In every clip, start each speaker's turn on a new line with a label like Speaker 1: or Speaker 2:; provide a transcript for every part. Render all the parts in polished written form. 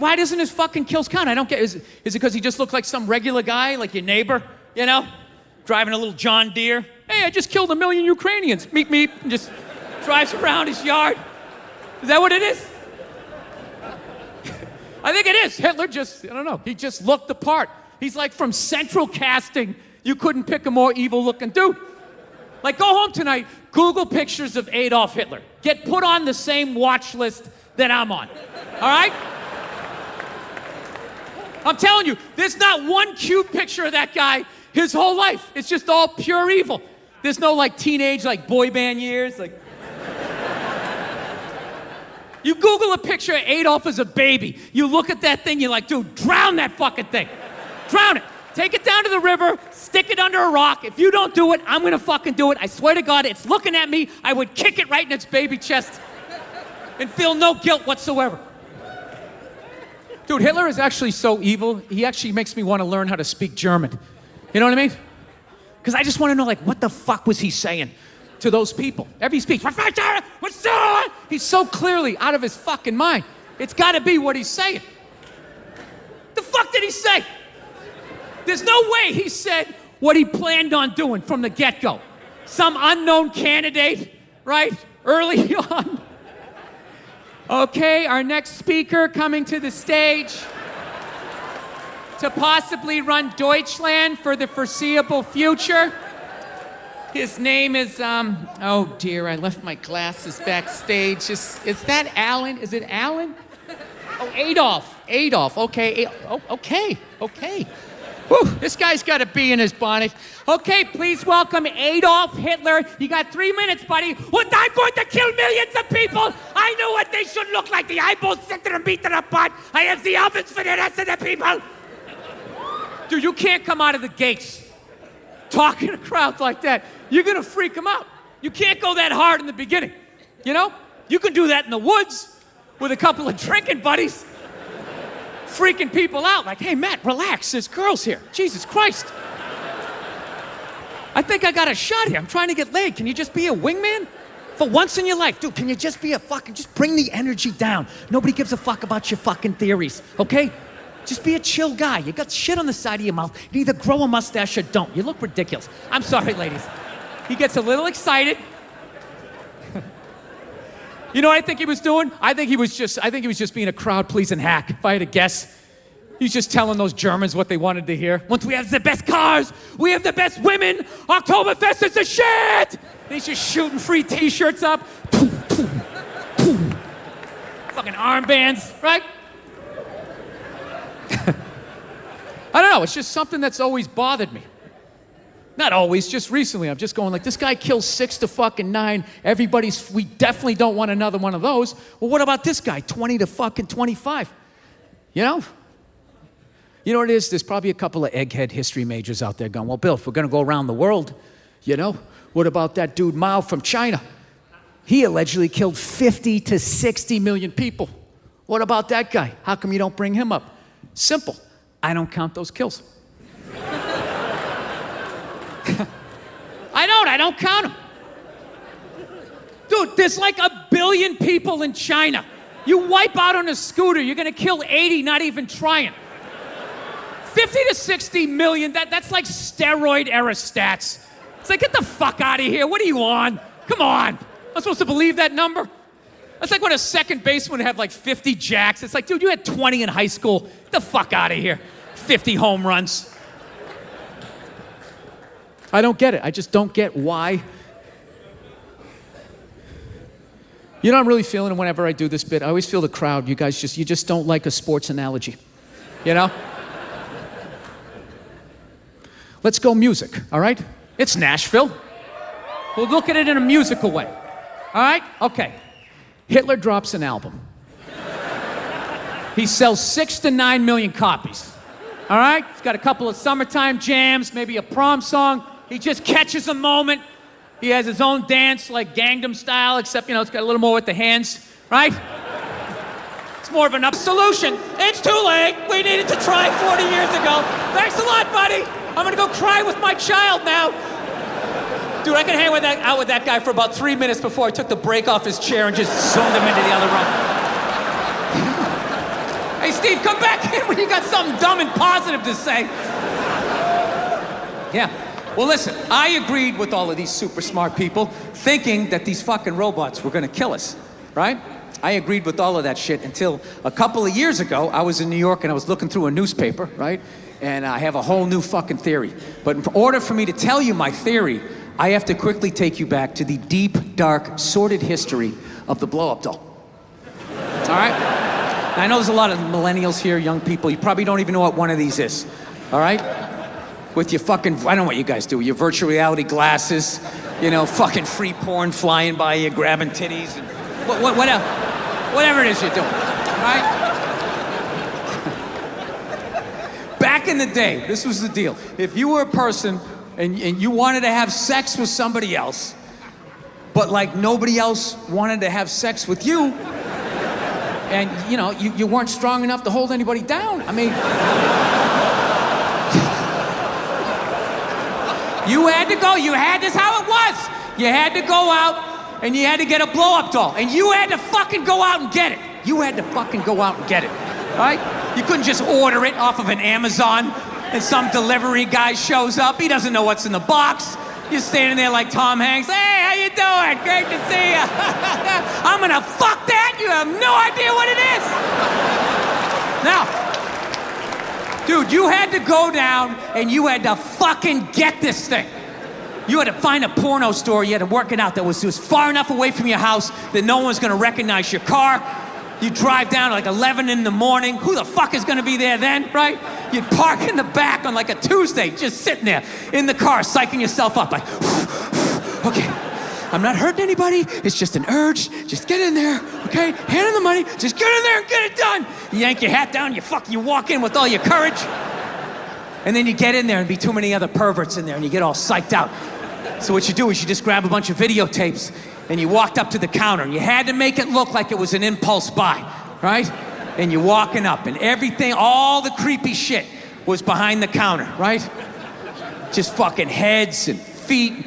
Speaker 1: why doesn't his fucking kills count? I don't get, is it because he just looked like some regular guy, like your neighbor, you know? Driving a little John Deere. Hey, I just killed 1 million Ukrainians. Meep, meep, and just drives around his yard. Is that what it is? I think it is. Hitler just, I don't know, he just looked the part. He's like from Central Casting. You couldn't pick a more evil looking dude. Like, go home tonight, Google pictures of Adolf Hitler. Get put on the same watch list that I'm on. All right? I'm telling you, there's not one cute picture of that guy his whole life. It's just all pure evil. There's no like teenage, like boy band years. Like, you Google a picture of Adolf as a baby. You look at that thing, you're like, dude, drown that fucking thing. Drown it. Take it down to the river, stick it under a rock. If you don't do it, I'm gonna fucking do it. I swear to God, it's looking at me. I would kick it right in its baby chest and feel no guilt whatsoever. Dude, Hitler is actually so evil, he actually makes me want to learn how to speak German. You know what I mean? Because I just want to know, like, what the fuck was he saying to those people? Every speech, he's so clearly out of his fucking mind. It's got to be what he's saying. The fuck did he say? There's no way he said what he planned on doing from the get-go. Some unknown candidate, right? Early on. Okay, our next speaker coming to the stage to possibly run Deutschland for the foreseeable future. His name is, oh dear, I left my glasses backstage. Is that Alan? Is it Alan? Oh, Adolf. Adolf, okay. Okay. Whew, this guy's got a bee in his bonnet. Okay, please welcome Adolf Hitler. You got 3 minutes, buddy. What, I'm going to kill millions of people? I know what they should look like. The eyeballs sit there and beat them apart. I have the ovens for the rest of the people. Dude, you can't come out of the gates talking to crowds like that. You're gonna freak them out. You can't go that hard in the beginning, you know? You can do that in the woods with a couple of drinking buddies. Freaking people out, like, hey, Matt, relax, there's girls here. Jesus Christ. I think I got a shot here. I'm trying to get laid. Can you just be a wingman? For once in your life, dude, can you just be a fucking, just bring the energy down. Nobody gives a fuck about your fucking theories, okay? Just be a chill guy. You got shit on the side of your mouth. You either grow a mustache or don't. You look ridiculous. I'm sorry, ladies. He gets a little excited. You know what I think he was doing? I think he was just being a crowd-pleasing hack, if I had to guess. He's just telling those Germans what they wanted to hear. Once we have the best cars, we have the best women, Oktoberfest is the shit! And he's just shooting free t-shirts up. Fucking armbands, right? I don't know, it's just something that's always bothered me. Not always, just recently. I'm just going like, this guy kills 6 to fucking 9. We definitely don't want another one of those. Well, what about this guy? 20 to fucking 25. You know? You know what it is? There's probably a couple of egghead history majors out there going, well, Bill, if we're gonna go around the world, you know, what about that dude Mao from China? He allegedly killed 50 to 60 million people. What about that guy? How come you don't bring him up? Simple. I don't count those kills. I don't count them. Dude, there's like 1 billion people in China. You wipe out on a scooter, you're gonna kill 80, not even trying. 50 to 60 million, that's like steroid era stats. It's like, get the fuck out of here, what are you on? Come on, I'm supposed to believe that number? That's like when a second baseman would have like 50 jacks. It's like, dude, you had 20 in high school. Get the fuck out of here. 50 home runs. I don't get it. I just don't get why. You know, I'm really feeling it whenever I do this bit. I always feel the crowd. You guys you just don't like a sports analogy. You know? Let's go music, all right? It's Nashville. We'll look at it in a musical way. All right? Okay. Hitler drops an album. He sells 6 to 9 million copies. All right? He's got a couple of summertime jams, maybe a prom song. He just catches a moment. He has his own dance, like Gangnam Style, except, you know, it's got a little more with the hands, right? It's more of an up solution. It's too late. We needed to try 40 years ago. Thanks a lot, buddy. I'm gonna go cry with my child now. Dude, I could hang out with that guy for about 3 minutes before I took the brake off his chair and just zoomed him into the other room. Hey,
Speaker 2: Steve, come back in when you got something dumb and positive to say. Yeah. Well, listen, I agreed with all of these super smart people thinking that these fucking robots were gonna kill us, right? I agreed with all of that shit until a couple of years ago, I was in New York and I was looking through a newspaper, right? And I have a whole new fucking theory. But in order for me to tell you my theory, I have to quickly take you back to the deep, dark, sordid history of the blow-up doll. All right? Now, I know there's a lot of millennials here, young people. You probably don't even know what one of these is, all right? With your fucking, I don't know what you guys do, your virtual reality glasses, you know, fucking free porn flying by you, grabbing titties, and whatever it is you're doing, all right? Back in the day, this was the deal. If you were a person and you wanted to have sex with somebody else, but like nobody else wanted to have sex with you, and you know, you weren't strong enough to hold anybody down. I mean, you had to go, this how it was. You had to go out and you had to get a blow-up doll. And you had to fucking go out and get it. You had to fucking go out and get it, right? You couldn't just order it off of an Amazon and some delivery guy shows up. He doesn't know what's in the box. You're standing there like Tom Hanks. Hey, how you doing? Great to see you. I'm gonna fuck that. You have no idea what it is. Now, dude, you had to go down and you had to fucking get this thing. You had to find a porno store, you had to work it out that was far enough away from your house that no one was gonna recognize your car. You drive down at like 11 in the morning. Who the fuck is gonna be there then, right? You'd park in the back on like a Tuesday, just sitting there in the car, psyching yourself up like, okay, I'm not hurting anybody, it's just an urge, just get in there, okay? Hand in the money, just get in there and get it done. You yank your hat down, you walk in with all your courage. And then you get in there and be too many other perverts in there and you get all psyched out. So what you do is you just grab a bunch of videotapes and you walked up to the counter and you had to make it look like it was an impulse buy, right? And you're walking up and everything, all the creepy shit was behind the counter, right? Just fucking heads and feet,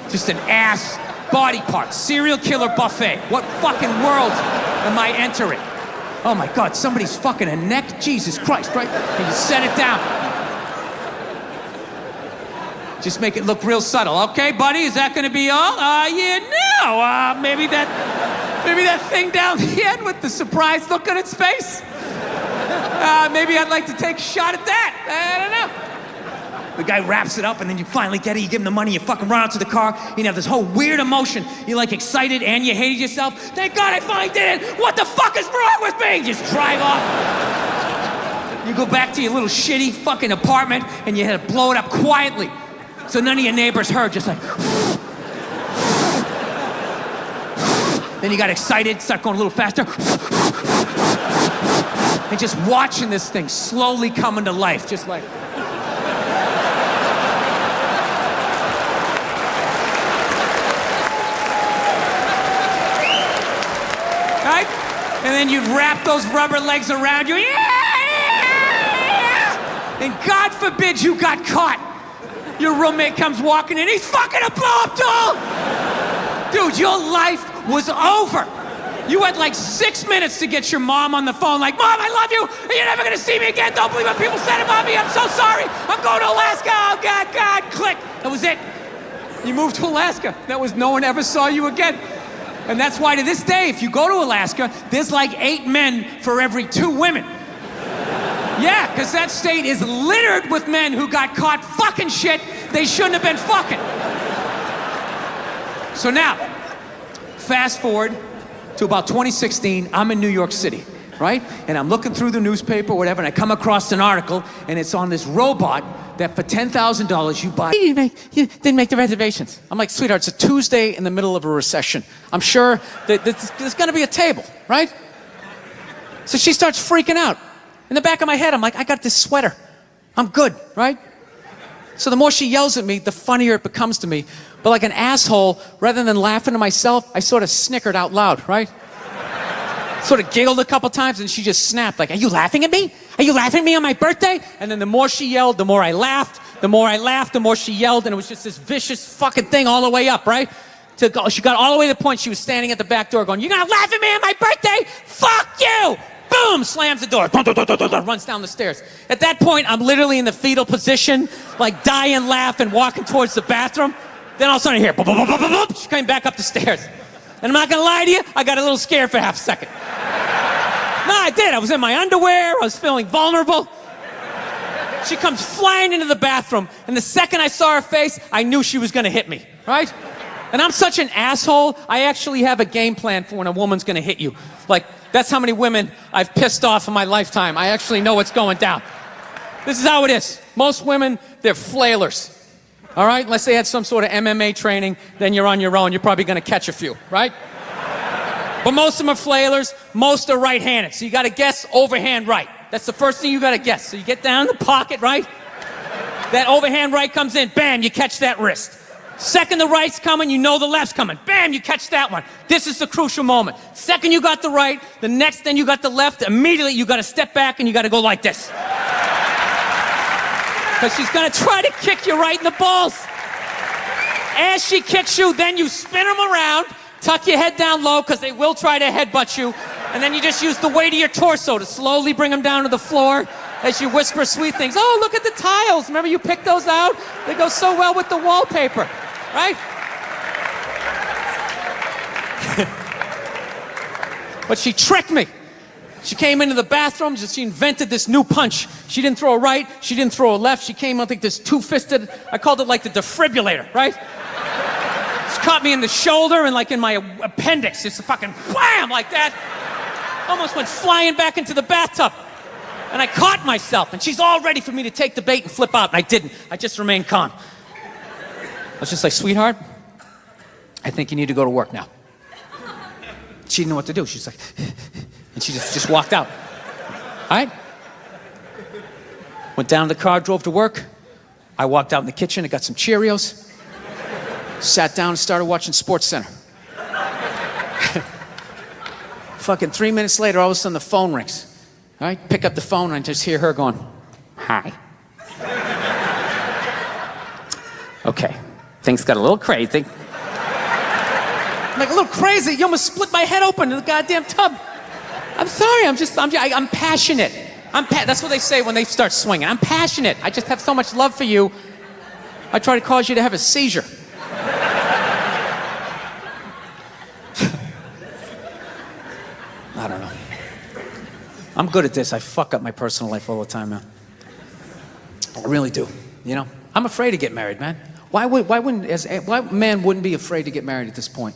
Speaker 2: just an ass, body parts, serial killer buffet. What fucking world am I entering? Oh my God, somebody's fucking a neck, Jesus Christ, right? And you set it down. Just make it look real subtle. Okay, buddy, is that gonna be all? Yeah, no, maybe that thing down the end with the surprised look on its face. Maybe I'd like to take a shot at that. I don't know. The guy wraps it up and then you finally get it, you give him the money, you fucking run out to the car, you have this whole weird emotion. You're like excited and you hated yourself. Thank God I finally did it. What the fuck is wrong with me? Just drive off. You go back to your little shitty fucking apartment and you had to blow it up quietly. So none of your neighbors heard, just like. Then you got excited, start going a little faster. And just watching this thing slowly coming to life, just like. Right? And then you'd wrap those rubber legs around you. Yeah! And God forbid you got caught. Your roommate comes walking in, he's fucking a blow-up doll! Dude, your life was over. You had like 6 minutes to get your mom on the phone like, Mom, I love you, and you're never gonna see me again, don't believe what people said about me, I'm so sorry, I'm going to Alaska, oh God, click. That was it. You moved to Alaska. That was, no one ever saw you again. And that's why to this day, if you go to Alaska, there's like 8 men for every 2 women. Yeah, because that state is littered with men who got caught fucking shit they shouldn't have been fucking. So now, fast forward to about 2016, I'm in New York City, right? And I'm looking through the newspaper, whatever, and I come across an article, and it's on this robot that for $10,000 you buy. You didn't make the reservations. I'm like, sweetheart, it's a Tuesday in the middle of a recession. I'm sure that there's gonna be a table, right? So she starts freaking out. In the back of my head, I'm like, I got this sweater. I'm good, right? So the more she yells at me, the funnier it becomes to me. But like an asshole, rather than laughing to myself, I sort of snickered out loud, right? Sort of giggled a couple times and she just snapped like, are you laughing at me? Are you laughing at me on my birthday? And then the more she yelled, the more I laughed. The more I laughed, the more she yelled, and it was just this vicious fucking thing all the way up, right? She got all the way to the point she was standing at the back door going, you're gonna laugh at me on my birthday? Fuck you! Boom! boom, slams the door, runs down the stairs. At that point, I'm literally in the fetal position, like dying, laughing, walking towards the bathroom. Then all of a sudden I hear, she came back up the stairs. And I'm not gonna lie to you, I got a little scared for half a second. No, I did. I was in my underwear. I was feeling vulnerable. She comes flying into the bathroom, and the second I saw her face, I knew she was gonna hit me, right? And I'm such an asshole, I actually have a game plan for when a woman's gonna hit you. Like, that's how many women I've pissed off in my lifetime. I actually know what's going down. This is how it is. Most women, they're flailers. All right? Unless they had some sort of MMA training, then you're on your own. You're probably gonna catch a few, right? But most of them are flailers. Most are right-handed. So you gotta guess overhand right. That's the first thing you gotta guess. So you get down in the pocket, right? That overhand right comes in, bam, you catch that wrist. Second the right's coming, you know the left's coming. Bam, you catch that one. This is the crucial moment. Second you got the right, the next then you got the left, immediately you gotta step back and you gotta go like this. Because she's gonna try to kick you right in the balls. As she kicks you, then you spin them around, tuck your head down low, because they will try to headbutt you, and then you just use the weight of your torso to slowly bring them down to the floor as you whisper sweet things. Oh, look at the tiles. Remember you picked those out? They go so well with the wallpaper, right? But she tricked me. She came into the bathroom, she invented this new punch. She didn't throw a right, she didn't throw a left. She came out like this two-fisted, I called it like the defibrillator, right? She caught me in the shoulder and like in my appendix, just a fucking wham like that. Almost went flying back into the bathtub. And I caught myself, and she's all ready for me to take the bait and flip out, and I didn't. I just remained calm. I was just like, sweetheart, I think you need to go to work now. She didn't know what to do. She's like, and she just walked out. All right? Went down to the car, drove to work. I walked out in the kitchen, I got some Cheerios, sat down and started watching SportsCenter. Fucking 3 minutes later, all of a sudden the phone rings. All right, pick up the phone and I just hear her going, hi. Okay, things got a little crazy. I'm like, a little crazy? You almost split my head open in the goddamn tub. I'm sorry, I'm passionate. That's what they say when they start swinging. I'm passionate. I just have so much love for you. I try to cause you to have a seizure. I don't know. I'm good at this. I fuck up my personal life all the time, man. I really do. You know, I'm afraid to get married, man. Why man wouldn't be afraid to get married at this point?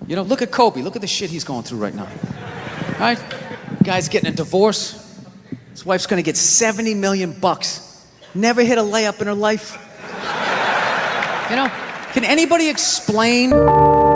Speaker 2: You know, look at Kobe. Look at the shit he's going through right now. All right? Guy's getting a divorce. His wife's gonna get $70 million. Never hit a layup in her life. You know, can anybody explain